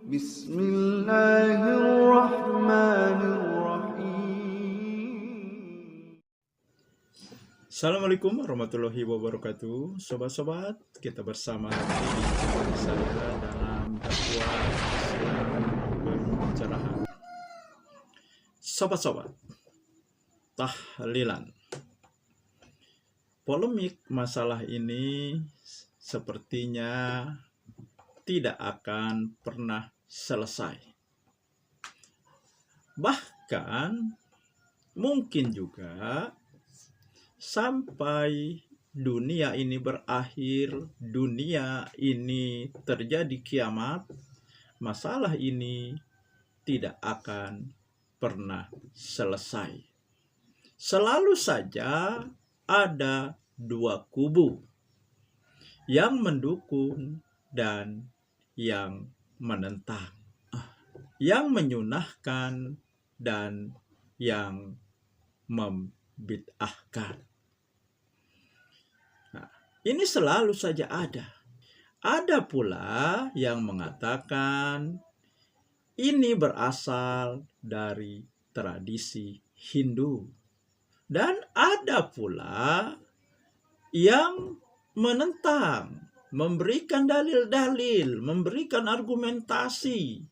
Bismillahirrahmanirrahim. Assalamualaikum warahmatullahi wabarakatuh. Sobat-sobat, kita bersama lagi di channel saya dalam dakwah Islam pencerahan. Sobat-sobat, tahlilan. Polemik masalah ini sepertinya tidak akan pernah selesai. Bahkan mungkin juga sampai dunia ini berakhir, dunia ini terjadi kiamat, masalah ini tidak akan pernah selesai. Selalu saja ada dua kubu yang mendukung dan yang menentang, yang menyunahkan dan yang membid'ahkan. Nah, ini selalu saja ada. Ada pula yang mengatakan ini berasal dari tradisi Hindu. Dan ada pula yang menentang, memberikan dalil-dalil, memberikan argumentasi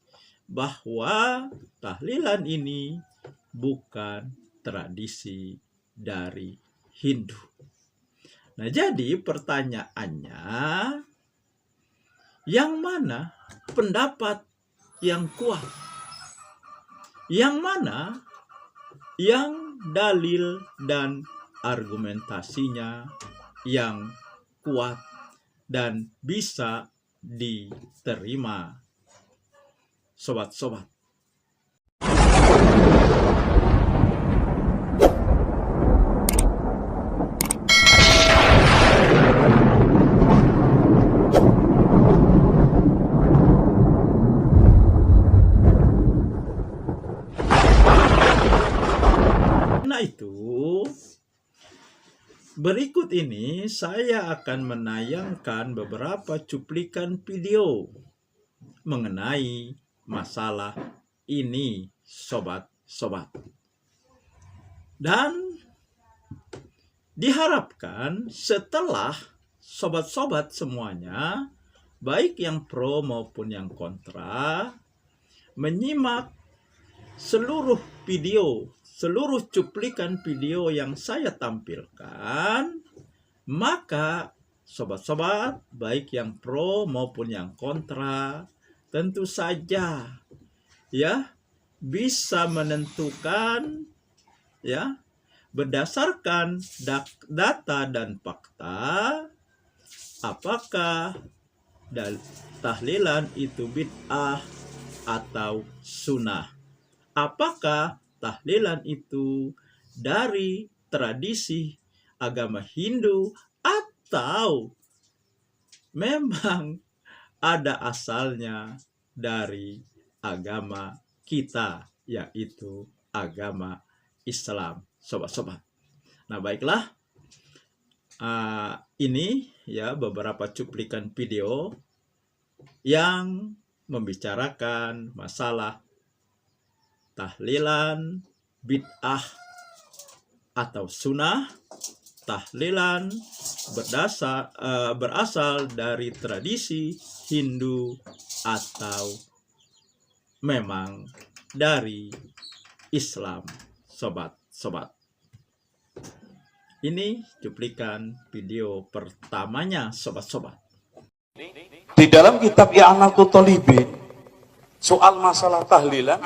bahwa tahlilan ini bukan tradisi dari Hindu. Nah, jadi pertanyaannya, yang mana pendapat yang kuat? Yang mana yang dalil dan argumentasinya yang kuat dan bisa diterima, sobat-sobat? Nah itu, berikut ini saya akan menayangkan beberapa cuplikan video mengenai masalah ini, sobat-sobat. Dan diharapkan setelah sobat-sobat semuanya, baik yang pro maupun yang kontra, menyimak seluruh video, seluruh cuplikan video yang saya tampilkan, maka sobat-sobat, baik yang pro maupun yang kontra, tentu saja ya bisa menentukan ya berdasarkan data dan fakta apakah tahlilan itu bid'ah atau sunnah. Apakah tahlilan itu dari tradisi agama Hindu atau memang ada asalnya dari agama kita, yaitu agama Islam, sobat-sobat. Nah, baiklah, ini ya beberapa cuplikan video yang membicarakan masalah tahlilan bid'ah atau sunnah, tahlilan berasal dari tradisi Hindu atau memang dari Islam, sobat-sobat. Ini cuplikan video pertamanya, sobat-sobat. Di dalam kitab I'anatul Talibin, soal masalah tahlilan,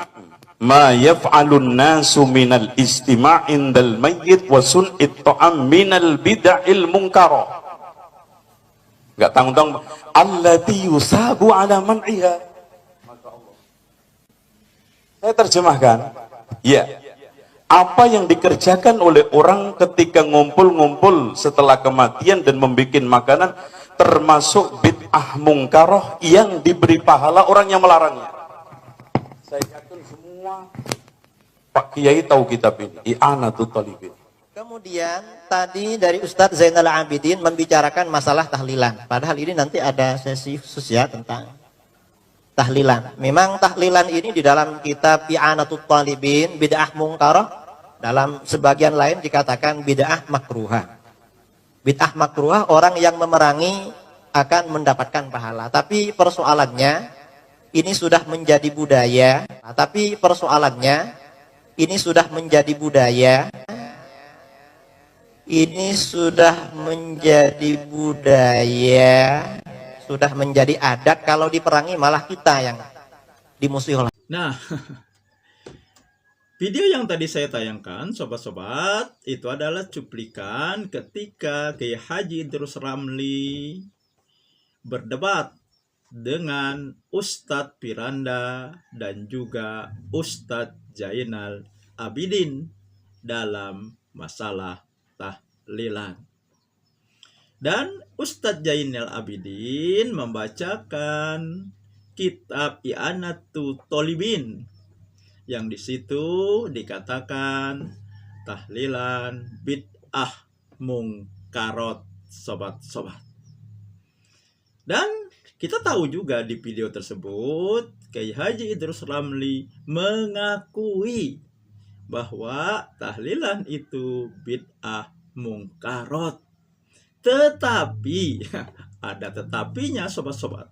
ma yaf'alun nasu minal istima' indal mayyit wa sun'it ta'am minal bid'il munkara. Enggak tanggung-tanggung, allati yusabu ala man'iha. Saya terjemahkan, ya, apa yang dikerjakan oleh orang ketika ngumpul-ngumpul setelah kematian dan membuat makanan, termasuk bid'ah mungkaroh yang diberi pahala orang yang melarangnya. Saya yakin semua Pak Kiai tahu kitab ini, I'anatul Talibin. Kemudian tadi dari Ustadz Zainal Abidin membicarakan masalah tahlilan. Padahal ini nanti ada sesi khusus ya tentang tahlilan. Memang tahlilan ini di dalam kitab I'anatul Talibin bid'ah mungkarah, dalam sebagian lain dikatakan bid'ah makruhah. Bid'ah makruhah orang yang memerangi akan mendapatkan pahala. Tapi persoalannya ini sudah menjadi budaya. Tapi persoalannya ini sudah menjadi budaya. Ini sudah menjadi budaya, sudah menjadi adat, kalau diperangi malah kita yang dimusuhi oleh. Nah, video yang tadi saya tayangkan, sobat-sobat, itu adalah cuplikan ketika Kiai Haji Idrus Ramli berdebat dengan Ustadz Piranda dan juga Ustadz Zainal Abidin dalam masalah tahlilan. Dan Ustadz Zainal Abidin membacakan kitab I'anatul Talibin yang di situ dikatakan tahlilan bid'ah mungkarot, sobat-sobat. Dan kita tahu juga di video tersebut Kiai Haji Idrus Ramli mengakui bahwa tahlilan itu bid'ah mungkarot. Tetapi ada tetapinya, sobat-sobat.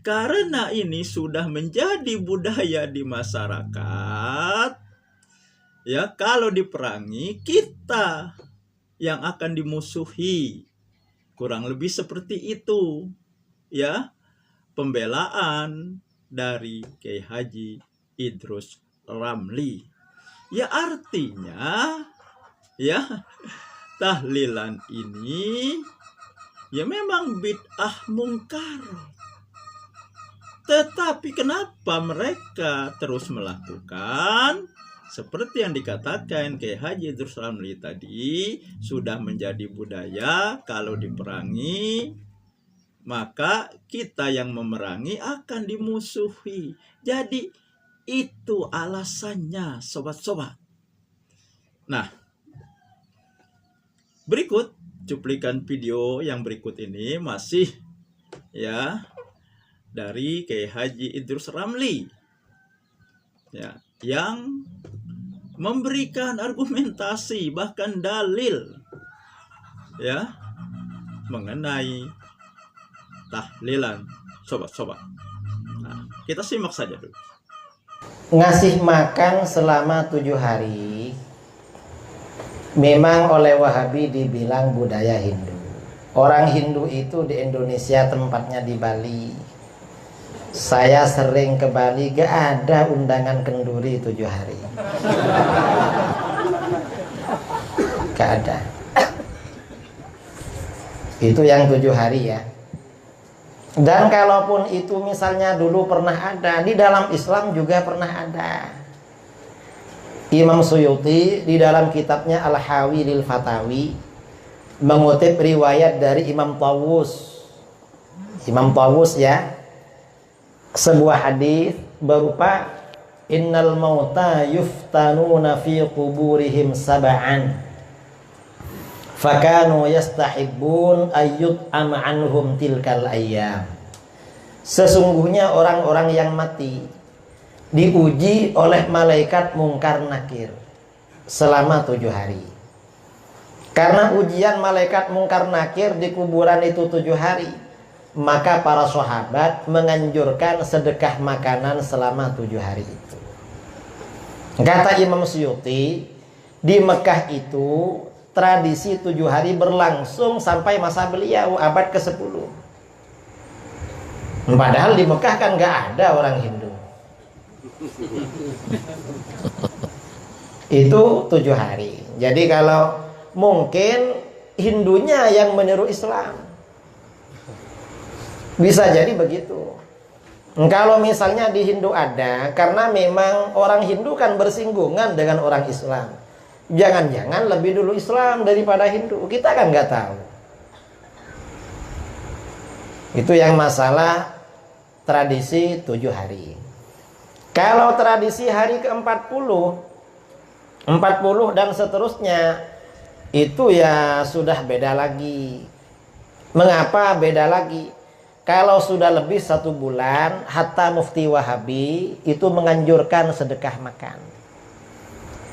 Karena ini sudah menjadi budaya di masyarakat, ya, kalau diperangi kita yang akan dimusuhi. Kurang lebih seperti itu, ya, pembelaan dari Kiai Haji Idrus Ramli. Ya, artinya, ya, tahlilan ini ya memang bid'ah mungkar. Tetapi kenapa mereka terus melakukan seperti yang dikatakan Kiai Haji Idrus Ramli tadi, sudah menjadi budaya, kalau diperangi maka kita yang memerangi akan dimusuhi. Jadi itu alasannya, sobat-sobat. Nah, berikut cuplikan video yang berikut ini masih, ya, dari Kiai Haji Idrus Ramli, ya, yang memberikan argumentasi bahkan dalil, ya, mengenai tahlilan, sobat-sobat. Nah, kita simak saja dulu. Ngasih makan selama 7 hari memang oleh Wahabi dibilang budaya Hindu. Orang Hindu itu di Indonesia, tempatnya di Bali. Saya sering ke Bali, gak ada undangan kenduri 7 hari. Gak ada. Itu yang 7 hari, ya. Dan kalaupun itu misalnya dulu pernah ada, di dalam Islam juga pernah ada. Imam Suyuti di dalam kitabnya Al-Hawi lil Fatawi mengutip riwayat dari Imam Tawus. Imam Tawus, ya, sebuah hadis berupa innal mauta yuftanuna fi quburihim sab'an fakanu yastahibbun ayyut'am anhum tilkal ayyam. Sesungguhnya orang-orang yang mati diuji oleh malaikat mungkar nakir selama 7 hari. Karena ujian malaikat mungkar nakir di kuburan itu 7 hari, maka para sahabat menganjurkan sedekah makanan selama 7 hari itu. Kata Imam Suyuti, di Mekah itu tradisi 7 hari berlangsung sampai masa beliau abad ke-10. Padahal di Mekah kan nggak ada orang Hindu. Itu 7 hari. Jadi kalau mungkin Hindunya yang meniru Islam, bisa jadi begitu. Kalau misalnya di Hindu ada, karena memang orang Hindu kan bersinggungan dengan orang Islam. Jangan-jangan lebih dulu Islam daripada Hindu. Kita kan nggak tahu. Itu yang masalah tradisi 7 hari. Kalau tradisi hari ke-40, 40 dan seterusnya, itu ya sudah beda lagi. Mengapa beda lagi? kalau sudah lebih 1 bulan, hatta mufti Wahabi itu menganjurkan sedekah makan.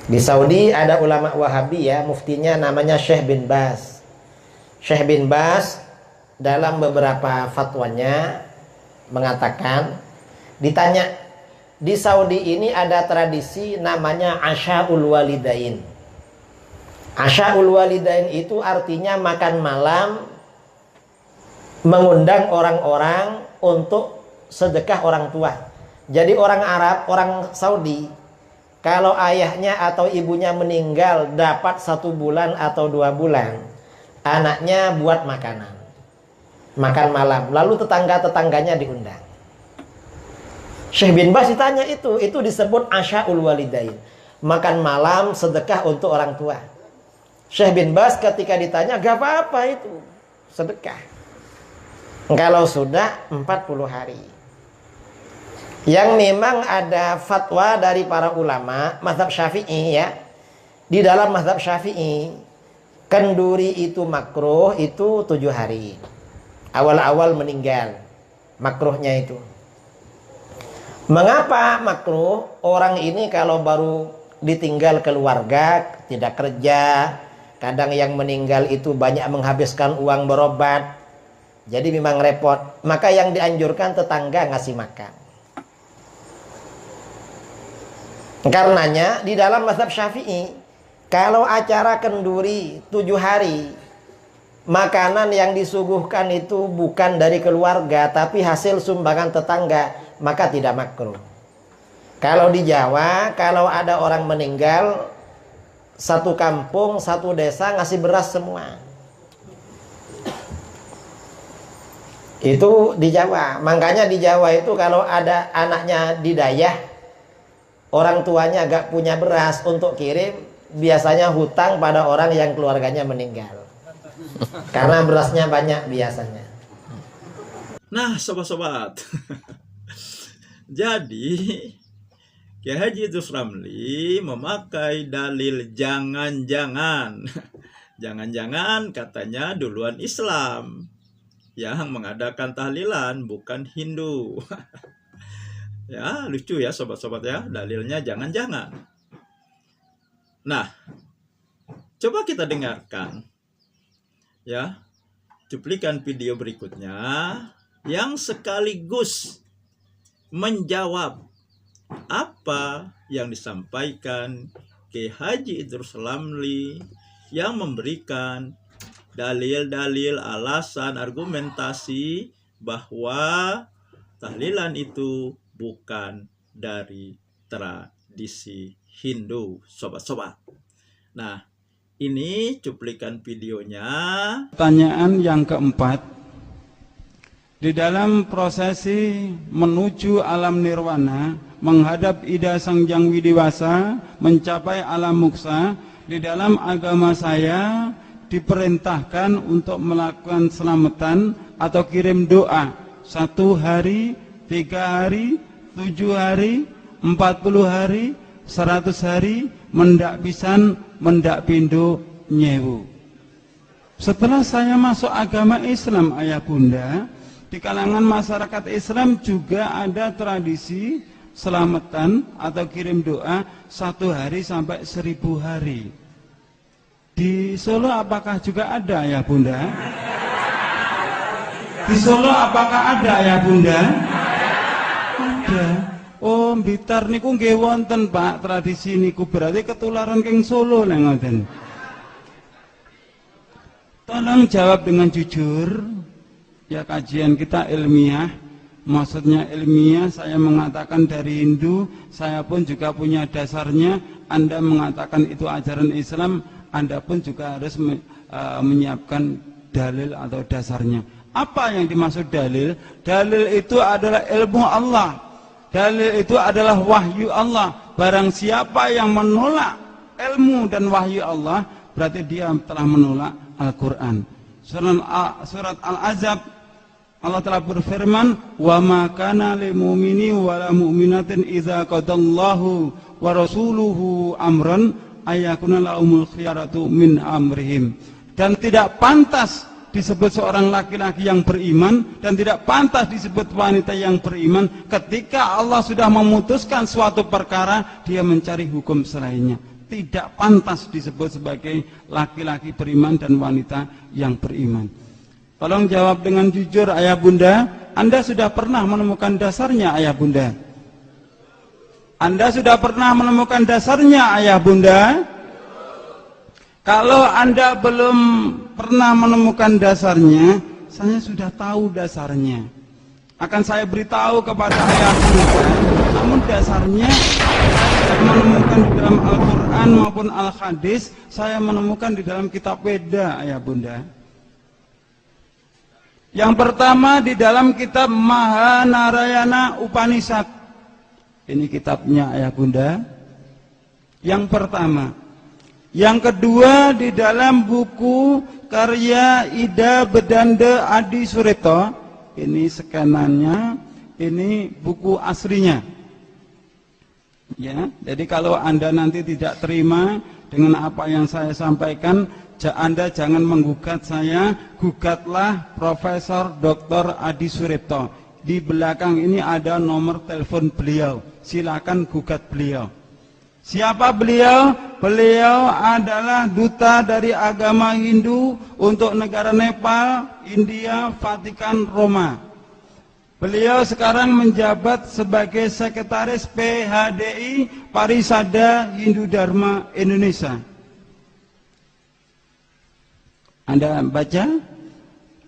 Di Saudi ada ulama Wahabi ya, muftinya namanya Syekh bin Baz. Syekh bin Baz dalam beberapa fatwanya mengatakan, ditanya, di Saudi ini ada tradisi namanya Asyaul Walidain. Asyaul Walidain itu artinya makan malam, mengundang orang-orang untuk sedekah orang tua. Jadi orang Arab, orang Saudi, kalau ayahnya atau ibunya meninggal dapat 1 bulan atau 2 bulan, anaknya buat makanan, makan malam, lalu tetangga-tetangganya diundang. Syekh bin Baz ditanya itu disebut Asyaul Walidain, makan malam sedekah untuk orang tua. Syekh bin Baz ketika ditanya, gak apa-apa itu sedekah kalau sudah 40 hari. Yang memang ada fatwa dari para ulama mazhab Syafi'i ya. Di dalam mazhab Syafi'i, kenduri itu makruh itu 7 hari. Awal-awal meninggal, makruhnya itu. Mengapa makruh? Orang ini kalau baru ditinggal keluarga, tidak kerja, kadang yang meninggal itu banyak menghabiskan uang berobat, jadi memang repot. Maka yang dianjurkan tetangga ngasih makan. Karenanya di dalam mazhab Syafi'i, kalau acara kenduri 7 hari, makanan yang disuguhkan itu bukan dari keluarga tapi hasil sumbangan tetangga, maka tidak makruh. Kalau di Jawa, kalau ada orang meninggal, 1 kampung, 1 desa ngasih beras semua. Itu di Jawa. Makanya di Jawa itu kalau ada anaknya didayah, orang tuanya gak punya beras untuk kirim, biasanya hutang pada orang yang keluarganya meninggal. Karena berasnya banyak biasanya. Nah, sobat-sobat. Jadi, Kiai Haji Idrus Ramli memakai dalil jangan-jangan. Jangan-jangan katanya duluan Islam yang mengadakan tahlilan, bukan Hindu. Ya, lucu ya sobat-sobat ya, dalilnya jangan-jangan. Nah, coba kita dengarkan ya cuplikan video berikutnya yang sekaligus menjawab apa yang disampaikan Kiai Haji Idrus Ramli yang memberikan dalil-dalil, alasan, argumentasi bahwa tahlilan itu bukan dari tradisi Hindu, sobat-sobat. Nah, ini cuplikan videonya. Pertanyaan yang keempat, di dalam prosesi menuju alam nirwana, menghadap Ida Sang Hyang Widiwasa, mencapai alam moksa, di dalam agama saya diperintahkan untuk melakukan selamatan atau kirim doa 1 hari, 3 hari, 7 hari, 40 hari, 100 hari, mendak pisan, mendak pindo, nyewu. Setelah saya masuk agama Islam, ayah bunda, di kalangan masyarakat Islam juga ada tradisi selamatan atau kirim doa 1 hari sampai 1000 hari. Di Solo apakah juga ada ya bunda? Di Solo apakah ada ya bunda? Ada. Oh, Blitar niku nggih wonten Pak tradisi niku, berarti ketularan keng Solo lho ngoten. Tolong jawab dengan jujur. Ya, kajian kita ilmiah. Maksudnya ilmiah, saya mengatakan dari Hindu, saya pun juga punya dasarnya. Anda mengatakan itu ajaran Islam, Anda pun juga harus menyiapkan dalil atau dasarnya. Apa yang dimaksud dalil? Dalil itu adalah ilmu Allah. Dalil itu adalah wahyu Allah. Barang siapa yang menolak ilmu dan wahyu Allah, berarti dia telah menolak Al-Quran. Surat Al-Azab, Allah telah berfirman, wa ma kana lil mu'mini wa la mu'minatin idza qadallahu wa rasuluhu amran ayakuna lahumul khiyaratu min amrihim. Dan tidak pantas disebut seorang laki-laki yang beriman dan tidak pantas disebut wanita yang beriman ketika Allah sudah memutuskan suatu perkara dia mencari hukum selainnya. Tidak pantas disebut sebagai laki-laki beriman dan wanita yang beriman. Tolong jawab dengan jujur ayah bunda, Anda sudah pernah menemukan dasarnya ayah bunda? Anda sudah pernah menemukan dasarnya ayah bunda? Kalau Anda belum pernah menemukan dasarnya, saya sudah tahu dasarnya. Akan saya beritahu kepada ayah bunda, namun dasarnya saya menemukan di dalam Al-Quran maupun Al-Hadis, saya menemukan di dalam kitab Weda ayah bunda. Yang pertama di dalam kitab Mahanarayana Upanishad. Ini kitabnya ayah bunda. Yang pertama. Yang kedua di dalam buku karya Ida Bedanda Adi Suripto. Ini skenannya, ini buku aslinya. Ya, jadi kalau Anda nanti tidak terima dengan apa yang saya sampaikan, Anda jangan menggugat saya, gugatlah Profesor Dr. Adi Suripto. Di belakang ini ada nomor telepon beliau. Silakan gugat beliau. Siapa beliau? Beliau adalah duta dari agama Hindu untuk negara Nepal, India, Vatikan, Roma. Beliau sekarang menjabat sebagai sekretaris PHDI Parisada Hindu Dharma Indonesia. Anda baca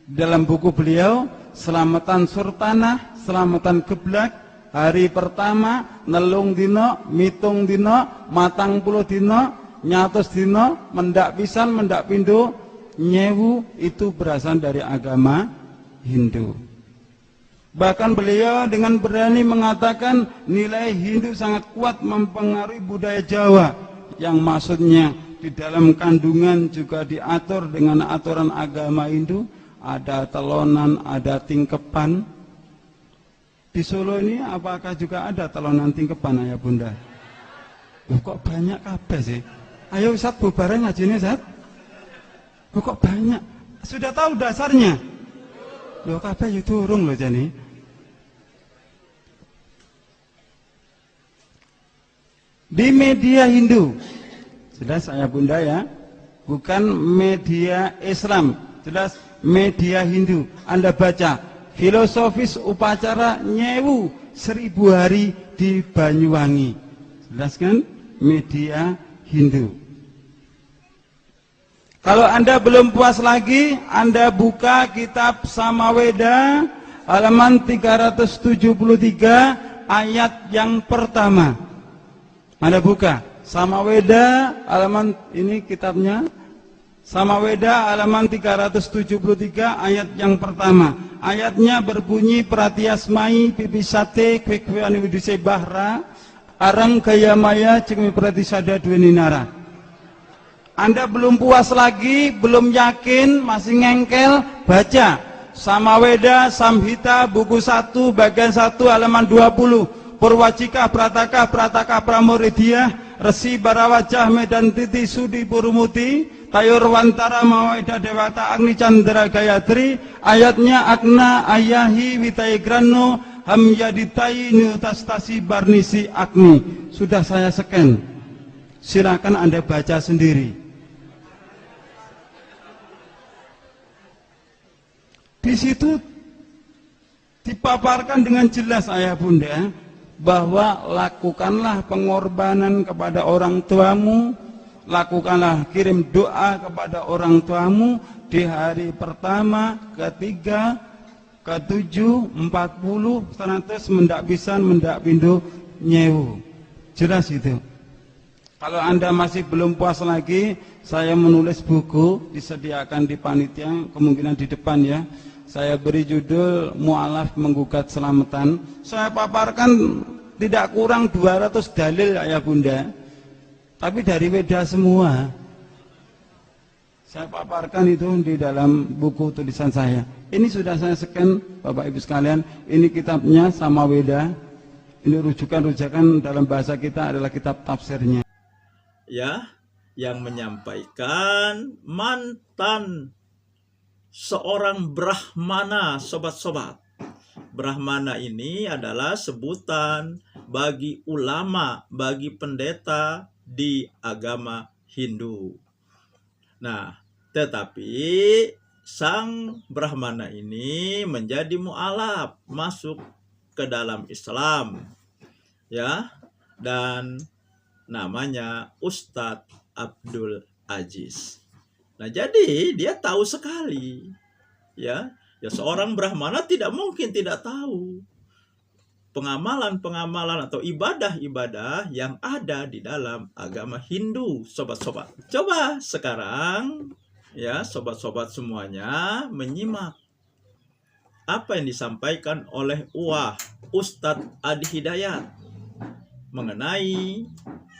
dalam buku beliau, Selamatan Surtanah, Selamatan Geblak, hari pertama, nelung dino, mitung dino, matang puluh dino, nyatus dino, mendak pisan, mendak pindo, nyewu, itu berasal dari agama Hindu. Bahkan beliau dengan berani mengatakan nilai Hindu sangat kuat mempengaruhi budaya Jawa, yang maksudnya di dalam kandungan juga diatur dengan aturan agama Hindu, ada telonan, ada tingkepan. Di Solo ini apakah juga ada telonan tingkepan ayah bunda? Loh, kok banyak kabeh sih? Ayo Ustaz bubaran ngaji ini Ustaz. Loh, kok banyak? Sudah tahu dasarnya? Loh kabeh yo durung lho jane. Di media Hindu. Jelas ayah bunda ya. Bukan media Islam, jelas media Hindu. Anda baca filosofis upacara nyewu 1000 hari di Banyuwangi. Jelas kan? Media Hindu. Kalau Anda belum puas lagi, Anda buka kitab Samaweda halaman 373 ayat yang pertama. Anda buka Samaweda halaman, ini kitabnya Samaweda halaman 373 ayat yang pertama. Ayatnya berbunyi pratiasmai pipisate kwekweani widuse bahra arang kaya maya cekmi pratisada dueninara. Anda belum puas lagi, belum yakin, masih ngengkel, baca Samaweda Samhita buku 1 bagian 1 halaman 20. Purwajika Prataka Prataka Pramuridiyah Resi Barawajah Medan Titi Sudi Purumuti Tayur Wantara Mawaida Dewata Agni Chandra Gayatri. Ayatnya Agna Ayahi Witaigrano Hamyaditai Nutastasi Barnisi Agni. Sudah saya scan, silakan Anda baca sendiri. Di situ dipaparkan dengan jelas ayah bunda bahwa lakukanlah pengorbanan kepada orang tuamu, lakukanlah kirim doa kepada orang tuamu di hari pertama, ketiga, ke-7, 40, 100, mendak pisan, mendak pindo, nyewu. Jelas itu. Kalau Anda masih belum puas lagi, saya menulis buku, disediakan di panitia, kemungkinan di depan ya. Saya beri judul Mu'alaf Menggugat Selamatan. Saya paparkan tidak kurang 200 dalil ayah bunda, tapi dari Weda semua. Saya paparkan itu di dalam buku tulisan saya. Ini sudah saya scan Bapak Ibu sekalian. Ini kitabnya sama Weda. Ini rujukan-rujukan dalam bahasa kita adalah kitab tafsirnya. Ya, yang menyampaikan mantan seorang Brahmana, sobat-sobat. Brahmana ini adalah sebutan bagi ulama, bagi pendeta di agama Hindu. Nah, tetapi sang Brahmana ini menjadi mu'alaf, masuk ke dalam Islam, ya, dan namanya Ustadz Abdul Aziz. Nah, jadi dia tahu sekali, ya seorang Brahmana tidak mungkin tidak tahu pengamalan-pengamalan atau ibadah-ibadah yang ada di dalam agama Hindu, sobat-sobat. Coba sekarang, ya sobat-sobat semuanya menyimak apa yang disampaikan oleh Ustadz Adi Hidayat mengenai,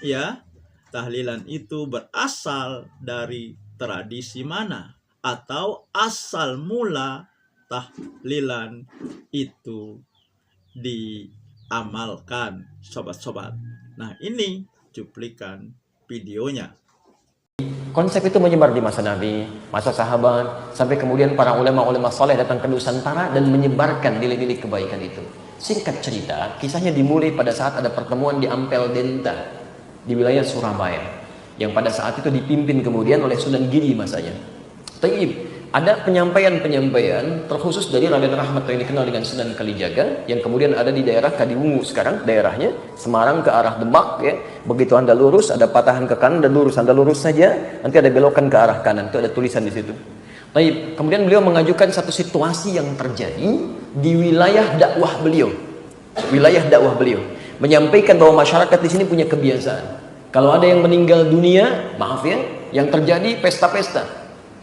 ya, tahlilan itu berasal dari tradisi mana, atau asal mula tahlilan itu diamalkan, sobat-sobat. Nah, ini cuplikan videonya. Konsep itu menyebar di masa Nabi, masa sahabat, sampai kemudian para ulama-ulama soleh datang ke Nusantara dan menyebarkan nilai-nilai kebaikan itu. Singkat cerita, kisahnya dimulai pada saat ada pertemuan di Ampel Denta di wilayah Surabaya, yang pada saat itu dipimpin kemudian oleh Sunan Giri masanya. Taib, ada penyampaian-penyampaian terkhusus dari Raden Rahmat yang dikenal dengan Sunan Kalijaga, yang kemudian ada di daerah Kadiwungu sekarang, daerahnya Semarang ke arah Demak, ya. Begitu Anda lurus, ada patahan ke kanan dan lurus, Anda lurus saja, nanti ada belokan ke arah kanan, itu ada tulisan di situ. Taib, kemudian beliau mengajukan satu situasi yang terjadi di wilayah dakwah beliau. Wilayah dakwah beliau menyampaikan bahwa masyarakat di sini punya kebiasaan. Kalau ada yang meninggal dunia, maaf ya, yang terjadi pesta-pesta.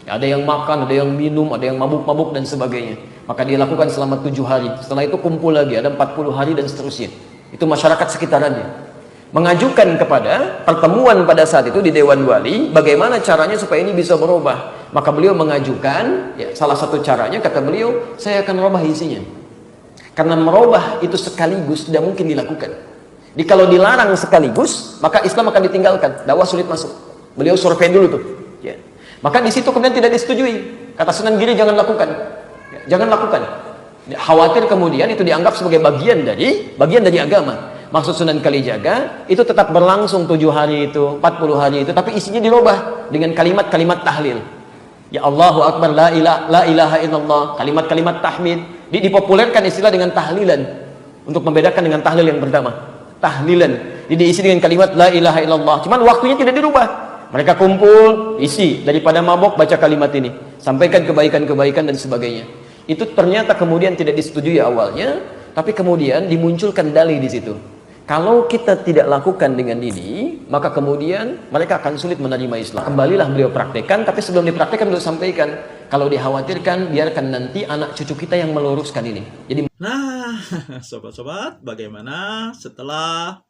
Ada yang makan, ada yang minum, ada yang mabuk-mabuk dan sebagainya. Maka dia lakukan selama 7 hari. Setelah itu kumpul lagi, ada 40 hari dan seterusnya. Itu masyarakat sekitarannya mengajukan kepada pertemuan pada saat itu di Dewan Wali, bagaimana caranya supaya ini bisa berubah. Maka beliau mengajukan, ya, salah satu caranya, kata beliau, saya akan merubah isinya. Karena merubah itu sekaligus tidak mungkin dilakukan. Jadi kalau dilarang sekaligus, maka Islam akan ditinggalkan, dakwah sulit masuk. Beliau survei dulu tuh, ya. Maka di situ kemudian tidak disetujui. Kata Sunan Giri, jangan lakukan, ya, jangan lakukan. Khawatir kemudian itu dianggap sebagai bagian dari agama. Maksud Sunan Kalijaga itu tetap berlangsung 7 hari itu, 40 hari itu, tapi isinya dirubah dengan kalimat-kalimat tahlil. Ya Allahu Akbar, la ilaha illallah, kalimat-kalimat tahmid. Dipopulerkan istilah dengan tahlilan untuk membedakan dengan tahlil yang pertama. Tahlilan diisi dengan kalimat la ilaha illallah. Cuman waktunya tidak dirubah. Mereka kumpul, isi daripada mabok baca kalimat ini, sampaikan kebaikan-kebaikan dan sebagainya. Itu ternyata kemudian tidak disetujui awalnya, tapi kemudian dimunculkan dalih di situ. Kalau kita tidak lakukan dengan ini, maka kemudian mereka akan sulit menerima Islam. Kembalilah beliau praktekkan, tapi sebelum dipraktekkan beliau sampaikan, kalau dikhawatirkan biarkan nanti anak cucu kita yang meluruskan ini. Jadi, nah, sobat-sobat, bagaimana setelah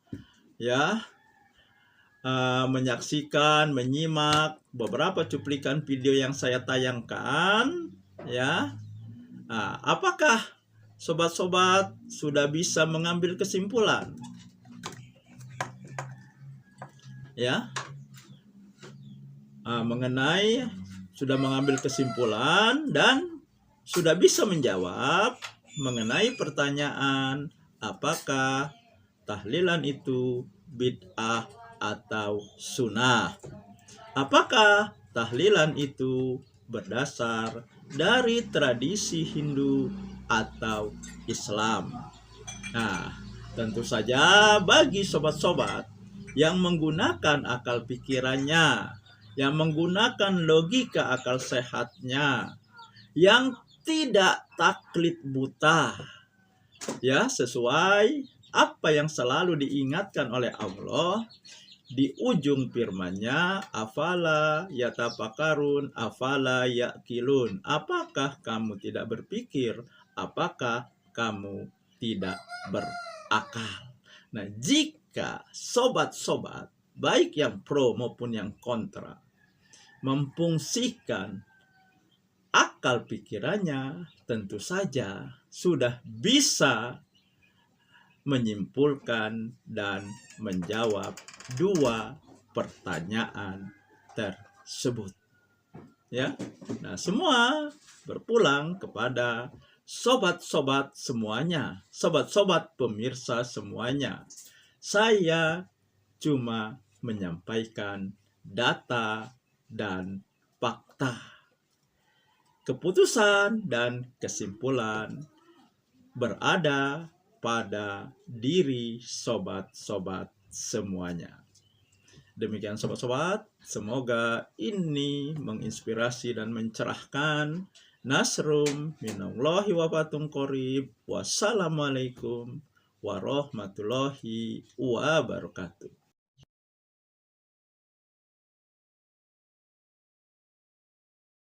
menyaksikan, menyimak beberapa cuplikan video yang saya tayangkan, ya, apakah sobat-sobat sudah bisa mengambil kesimpulan? Ya, mengenai sudah mengambil kesimpulan dan sudah bisa menjawab mengenai pertanyaan apakah tahlilan itu bid'ah atau sunnah. Apakah tahlilan itu berdasar dari tradisi Hindu atau Islam? Nah, tentu saja bagi sobat-sobat yang menggunakan akal pikirannya, yang menggunakan logika akal sehatnya, yang tidak taklid buta, ya, sesuai apa yang selalu diingatkan oleh Allah di ujung firman-Nya, afala yatafakarun, afala yaqilun. Apakah kamu tidak berpikir? Apakah kamu tidak berakal? Nah, jika sobat-sobat, baik yang pro maupun yang kontra, memfungsikan akal pikirannya, tentu saja sudah bisa menyimpulkan dan menjawab 2 pertanyaan tersebut. ya. Nah, semua berpulang kepada sobat-sobat semuanya, sobat-sobat pemirsa semuanya. Saya cuma menyampaikan data dan fakta. Keputusan dan kesimpulan berada pada diri sobat-sobat semuanya. Demikian sobat-sobat, semoga ini menginspirasi dan mencerahkan. Nasrum minallahi wa fathun qarib. Wassalamualaikum warahmatullahi wabarakatuh.